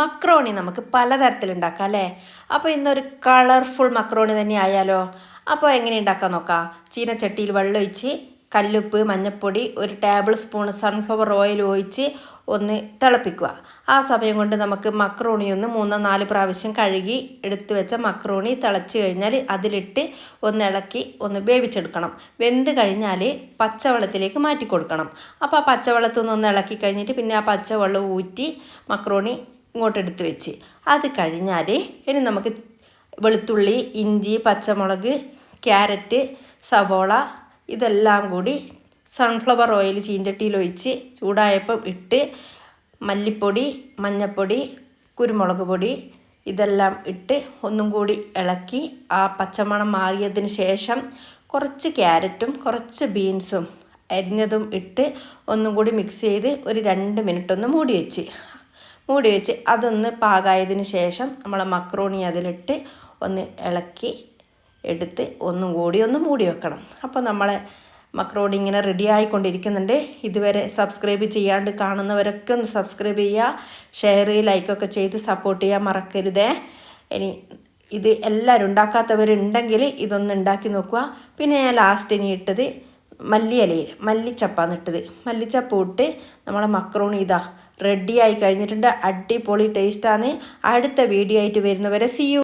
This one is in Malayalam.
മക്രോണി നമുക്ക് പലതരത്തിലുണ്ടാക്കാം അല്ലേ. അപ്പോൾ ഇന്നൊരു കളർഫുൾ മക്രോണി തന്നെ ആയാലോ. അപ്പോൾ എങ്ങനെ ഉണ്ടാക്കാൻ നോക്കാം. ചീനച്ചട്ടിയിൽ വെള്ളം ഒഴിച്ച് കല്ലുപ്പ്, മഞ്ഞൾപ്പൊടി, ഒരു ടേബിൾ സ്പൂൺ സൺഫ്ലവർ ഓയിൽ ഒഴിച്ച് ഒന്ന് തിളപ്പിക്കുക. ആ സമയം കൊണ്ട് നമുക്ക് മക്രോണി ഒന്ന് 3-4 പ്രാവശ്യം കഴുകി എടുത്ത് വെച്ച മക്രോണി തിളച്ച് കഴിഞ്ഞാൽ അതിലിട്ട് ഒന്ന് ഇളക്കി ഒന്ന് വേവിച്ചെടുക്കണം. വെന്ത് കഴിഞ്ഞാൽ പച്ചവെള്ളത്തിലേക്ക് മാറ്റി കൊടുക്കണം. അപ്പോൾ ആ പച്ചവെള്ളത്തിൽ നിന്ന് ഒന്ന് ഇളക്കി കഴിഞ്ഞിട്ട് പിന്നെ ആ പച്ചവെള്ളം ഊറ്റി മക്രോണി ഇങ്ങോട്ടെടുത്ത് വെച്ച് അത് കഴിഞ്ഞാൽ ഇനി നമുക്ക് വെളുത്തുള്ളി, ഇഞ്ചി, പച്ചമുളക്, ക്യാരറ്റ്, സവോള ഇതെല്ലാം കൂടി സൺഫ്ലവർ ഓയിൽ ചീഞ്ചട്ടിയിൽ ഒഴിച്ച് ചൂടായപ്പം ഇട്ട് മല്ലിപ്പൊടി, മഞ്ഞൾപ്പൊടി, കുരുമുളക് പൊടി ഇതെല്ലാം ഇട്ട് ഒന്നും കൂടി ഇളക്കി ആ പച്ചമണം മാറിയതിന് ശേഷം കുറച്ച് ക്യാരറ്റും കുറച്ച് ബീൻസും അരിഞ്ഞതും ഇട്ട് ഒന്നും കൂടി മിക്സ് ചെയ്ത് ഒരു 2 മിനിറ്റ് ഒന്ന് മൂടി വെച്ച് അതൊന്ന് പാകമായതിന് ശേഷം നമ്മളെ മക്രോണി അതിലിട്ട് ഒന്ന് ഇളക്കി എടുത്ത് ഒന്നും കൂടി ഒന്ന് മൂടി വെക്കണം. അപ്പോൾ നമ്മളെ മക്രോണി ഇങ്ങനെ റെഡി ആയിക്കൊണ്ടിരിക്കുന്നുണ്ട്. ഇതുവരെ സബ്സ്ക്രൈബ് ചെയ്യാണ്ട് കാണുന്നവരൊക്കെ ഒന്ന് സബ്സ്ക്രൈബ് ചെയ്യുക, ഷെയർ ചെയ്യുക, ലൈക്കൊക്കെ ചെയ്ത് സപ്പോർട്ട് ചെയ്യാൻ മറക്കരുതേ. ഇനി ഇത് എല്ലാവരും ഉണ്ടാക്കാത്തവരുണ്ടെങ്കിൽ ഇതൊന്ന് ഉണ്ടാക്കി നോക്കുക. പിന്നെ ഞാൻ ലാസ്റ്റ് ഇനി ഇട്ടത് മല്ലിച്ചപ്പാണ് ഇട്ടത്. മല്ലിച്ചപ്പ് ഇട്ട് നമ്മളെ മക്രോണി ഇതാ റെഡി ആയി കഴിഞ്ഞിട്ടുണ്ട്. അടിപൊളി ടേസ്റ്റാണ്. അടുത്ത വീഡിയോ ആയിട്ട് വരുന്നവരെ see you.